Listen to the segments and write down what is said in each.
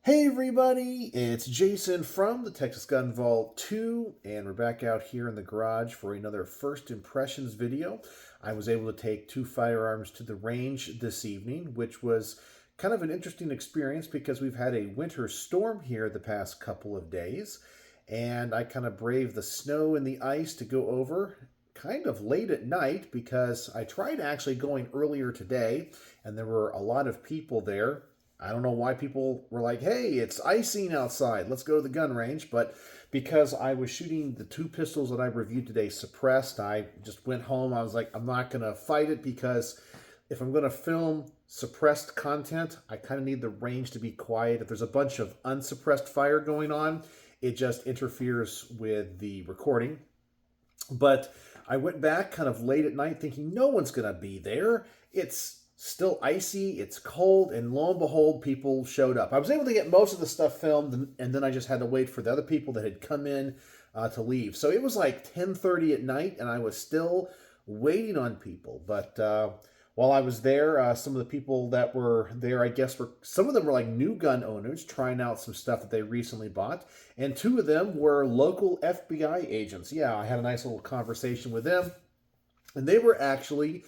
Hey everybody, it's Jason from the Texas Gun Vault 2, and we're back out here in the garage for another First Impressions video. I was able to take two firearms to the range this evening, which was kind of an interesting experience because we've had a winter storm here the past couple of days, and I kind of braved the snow and the ice to go over kind of late at night because I tried actually going earlier today, and there were a lot of people there. I don't know why people were like, hey, it's icing outside. Let's go to the gun range. But because I was shooting the two pistols that I reviewed today suppressed, I just went home. I was like, I'm not going to fight it because if I'm going to film suppressed content, I kind of need the range to be quiet. If there's a bunch of unsuppressed fire going on, it just interferes with the recording. But I went back kind of late at night thinking no one's going to be there. It's still icy, it's cold, and lo and behold, people showed up. I was able to get most of the stuff filmed, and then I just had to wait for the other people that had come in to leave. So it was like 10:30 at night, and I was still waiting on people. But while I was there, some of the people that were there, I guess, some of them were like new gun owners trying out some stuff that they recently bought, and two of them were local FBI agents. Yeah, I had a nice little conversation with them, and they were actually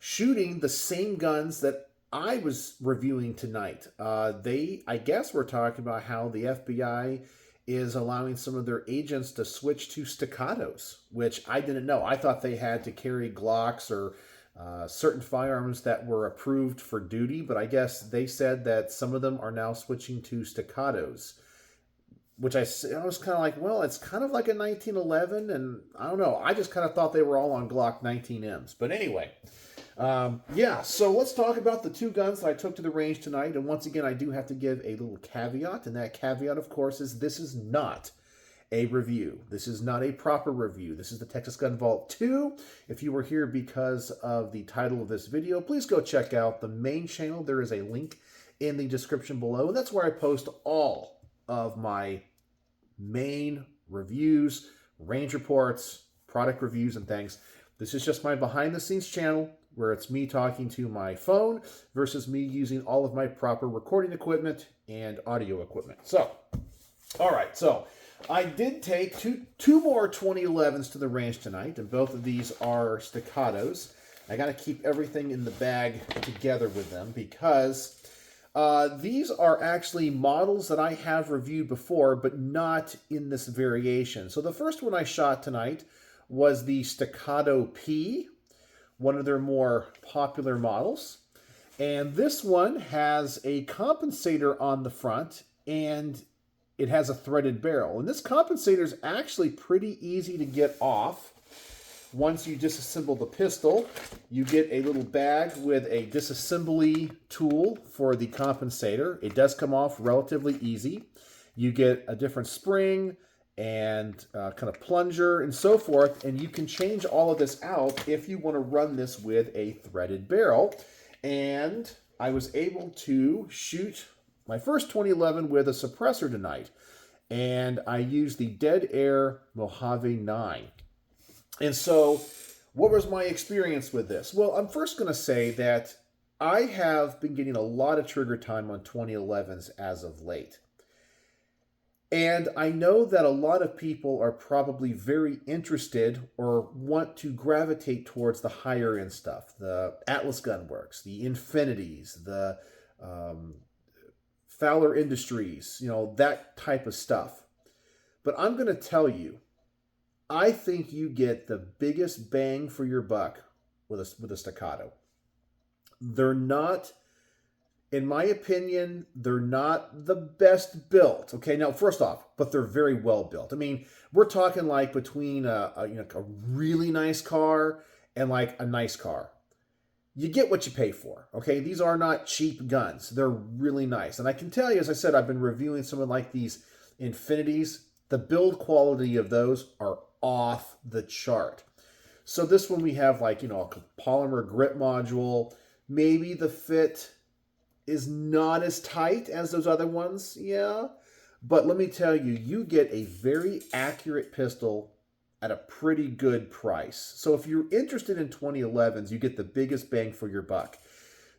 shooting the same guns that I was reviewing tonight. I guess, were talking about how the FBI is allowing some of their agents to switch to staccatos, which I didn't know. I thought they had to carry Glocks or certain firearms that were approved for duty, but I guess they said that some of them are now switching to staccatos, which I was kind of like, well, it's kind of like a 1911, and I don't know. I just kind of thought they were all on Glock 19Ms. But anyway, yeah, so let's talk about the two guns that I took to the range tonight. And once again, I do have to give a little caveat, and that caveat, of course, is this is not a review. This is not a proper review. This is the Texas Gun Vault 2. If you were here because of the title of this video, please go check out the main channel. There is a link in the description below, and that's where I post all of my main reviews, range reports, product reviews, and things. This is just my behind-the-scenes channel where it's me talking to my phone versus me using all of my proper recording equipment and audio equipment. So, all right, so I did take two more 2011s to the range tonight, and both of these are staccatos. I got to keep everything in the bag together with them because these are actually models that I have reviewed before, but not in this variation. So the first one I shot tonight was the Staccato P, one of their more popular models. And this one has a compensator on the front, and it has a threaded barrel. And this compensator is actually pretty easy to get off. Once you disassemble the pistol, you get a little bag with a disassembly tool for the compensator. It does come off relatively easy. You get a different spring and kind of plunger and so forth, and you can change all of this out if you want to run this with a threaded barrel. And I was able to shoot my first 2011 with a suppressor tonight, and I used the Dead Air Mojave 9. And so what was my experience with this? Well, I'm first going to say that I have been getting a lot of trigger time on 2011s as of late. And I know that a lot of people are probably very interested or want to gravitate towards the higher end stuff, the Atlas Gunworks, the Infinities, the Fowler Industries, that type of stuff. But I'm going to tell you, I think you get the biggest bang for your buck with a staccato. They're not, in my opinion, they're not the best built. Okay, now first off, but they're very well built. I mean, we're talking like between a really nice car and like a nice car. You get what you pay for. Okay, these are not cheap guns. They're really nice, and I can tell you, as I said, I've been reviewing some of like these Infinities. The build quality of those are off the chart. So this one we have like, a polymer grip module. Maybe the fit is not as tight as those other ones, yeah. But let me tell you, you get a very accurate pistol at a pretty good price. So if you're interested in 2011s, you get the biggest bang for your buck.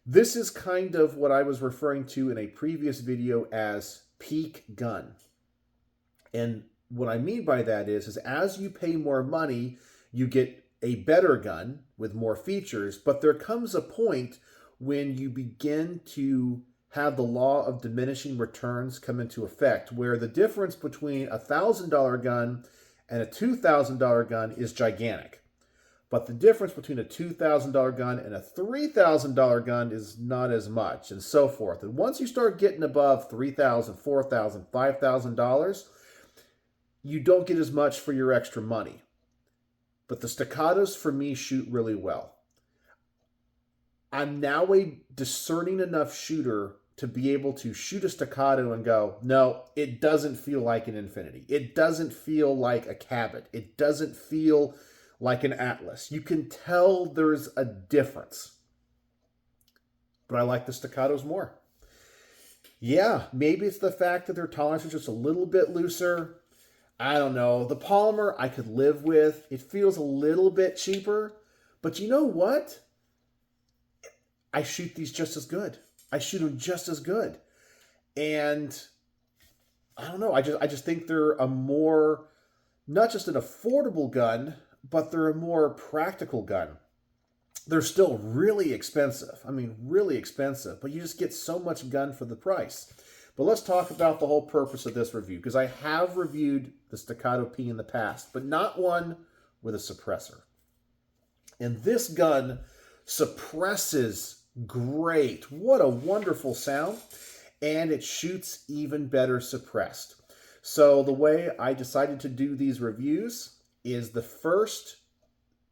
This is kind of what I was referring to in a previous video as peak gun. And what I mean by that is as you pay more money, you get a better gun with more features, but there comes a point when you begin to have the law of diminishing returns come into effect, where the difference between a $1,000 gun and a $2,000 gun is gigantic. But the difference between a $2,000 gun and a $3,000 gun is not as much, and so forth. And once you start getting above $3,000, $4,000, $5,000, you don't get as much for your extra money. But the Staccatos, for me, shoot really well. I'm now a discerning enough shooter to be able to shoot a Staccato and go, no, it doesn't feel like an Infinity. It doesn't feel like a Cabot. It doesn't feel like an Atlas. You can tell there's a difference. But I like the Staccatos more. Yeah, maybe it's the fact that their tolerance is just a little bit looser. I don't know. The polymer I could live with. It feels a little bit cheaper. But you know what? I shoot these just as good. I shoot them just as good. And I don't know. I just think they're a more, not just an affordable gun, but they're a more practical gun. They're still really expensive. I mean, really expensive. But you just get so much gun for the price. But let's talk about the whole purpose of this review, because I have reviewed the Staccato P in the past, but not one with a suppressor. And this gun suppresses great. What a wonderful sound. And it shoots even better suppressed. So the way I decided to do these reviews is the first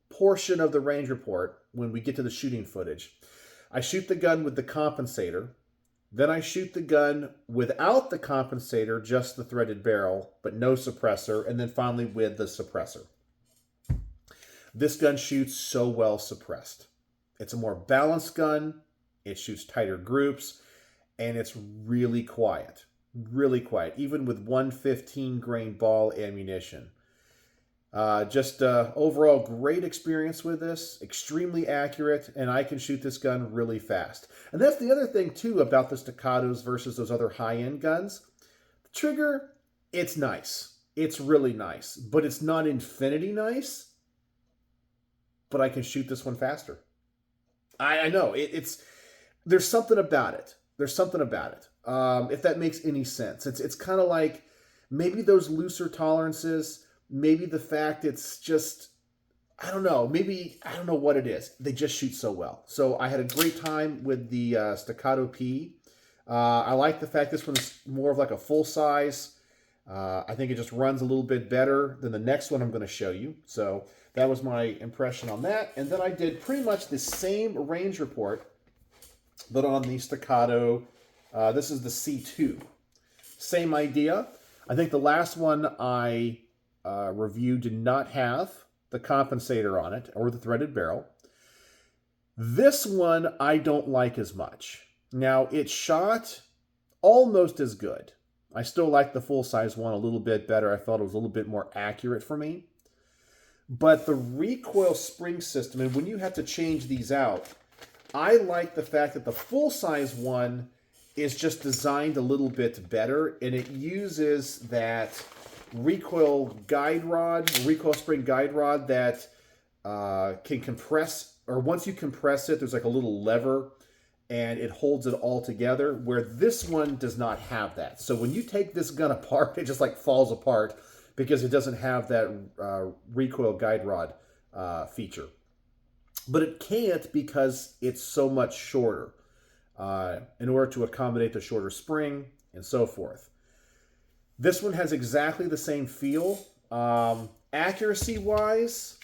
portion of the range report, when we get to the shooting footage, I shoot the gun with the compensator. Then I shoot the gun without the compensator, just the threaded barrel, but no suppressor. And then finally with the suppressor. This gun shoots so well suppressed. It's a more balanced gun. It shoots tighter groups. And it's really quiet. Really quiet. Even with 115 grain ball ammunition. Overall great experience with this, extremely accurate, and I can shoot this gun really fast. And that's the other thing too about the Staccatos versus those other high-end guns. The trigger, it's nice. It's really nice, but it's not infinity nice, but I can shoot this one faster. I know, there's something about it. There's something about it. If that makes any sense. It's kind of like maybe those looser tolerances. Maybe the fact it's just, I don't know. Maybe, I don't know what it is. They just shoot so well. So I had a great time with the Staccato P. I like the fact this one's more of like a full size. I think it just runs a little bit better than the next one I'm going to show you. So that was my impression on that. And then I did pretty much the same range report, but on the Staccato. This is the C2. Same idea. I think the last one I review did not have the compensator on it or the threaded barrel. This one I don't like as much. Now it shot almost as good. I still like the full-size one a little bit better. I felt it was a little bit more accurate for me. But the recoil spring system, and when you have to change these out, I like the fact that the full-size one is just designed a little bit better, and it uses that recoil spring guide rod that can compress, or once you compress it, there's like a little lever and it holds it all together, where this one does not have that. So when you take this gun apart, it just like falls apart because it doesn't have that recoil guide rod feature. But it can't because it's so much shorter in order to accommodate the shorter spring and so forth. This one has exactly the same feel. Accuracy-wise,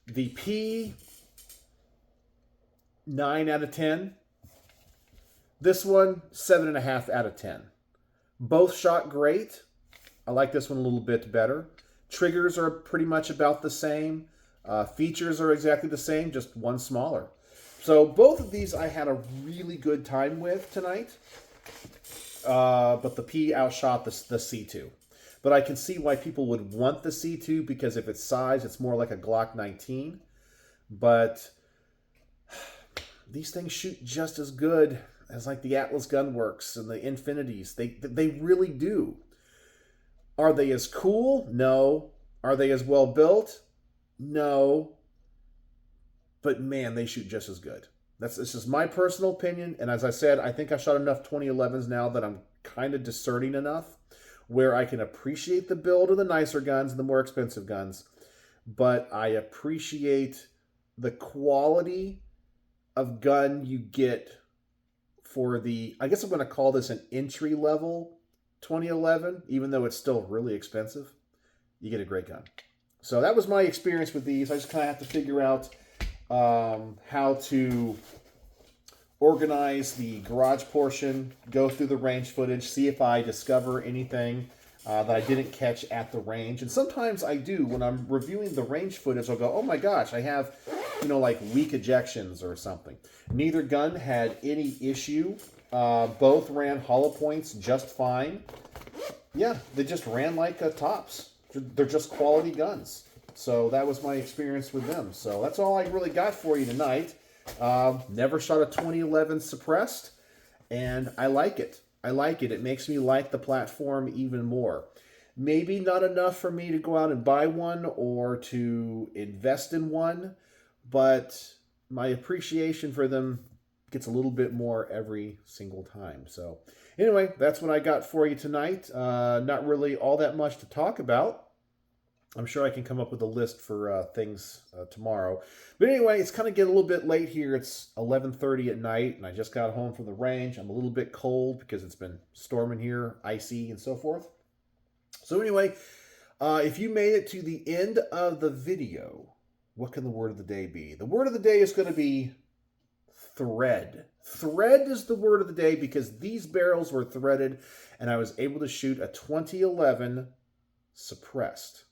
the P, 9 out of 10. This one, 7.5 out of 10. Both shot great. I like this one a little bit better. Triggers are pretty much about the same. Features are exactly the same, just one smaller. So both of these I had a really good time with tonight. But the P outshot the C2. But I can see why people would want the C2, because if it's size, it's more like a Glock 19. But these things shoot just as good. as like the Atlas Gunworks and the Infinities. They really do. Are they as cool? No. Are they as well built? No. But man, they shoot just as good. It's just my personal opinion. And as I said, I think I shot enough 2011s now that I'm kind of discerning enough where I can appreciate the build of the nicer guns and the more expensive guns. But I appreciate the quality of gun you get for the, I guess I'm going to call this an entry level 2011, even though it's still really expensive. You get a great gun. So that was my experience with these. I just kind of have to figure out how to organize the garage portion, go through the range footage, see if I discover anything that I didn't catch at the range. And sometimes I do. When I'm reviewing the range footage, I'll go, oh my gosh, I have, like weak ejections or something. Neither gun had any issue. Both ran hollow points just fine. Yeah, they just ran like tops. They're just quality guns. So that was my experience with them. So that's all I really got for you tonight. Never shot a 2011 suppressed, and I like it. I like it. It makes me like the platform even more. Maybe not enough for me to go out and buy one or to invest in one, but my appreciation for them gets a little bit more every single time. So anyway, that's what I got for you tonight. Not really all that much to talk about. I'm sure I can come up with a list for things tomorrow. But anyway, it's kind of getting a little bit late here. It's 11:30 at night, and I just got home from the range. I'm a little bit cold because it's been storming here, icy, and so forth. So anyway, if you made it to the end of the video, what can the word of the day be? The word of the day is going to be thread. Thread is the word of the day because these barrels were threaded, and I was able to shoot a 2011 suppressed.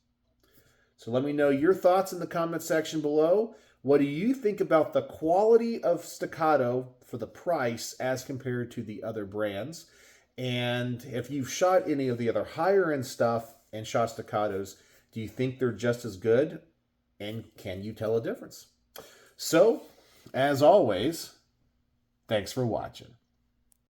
So let me know your thoughts in the comment section below. What do you think about the quality of Staccato for the price as compared to the other brands? And if you've shot any of the other higher end stuff and shot Staccatos, do you think they're just as good? And can you tell a difference? So, as always, thanks for watching.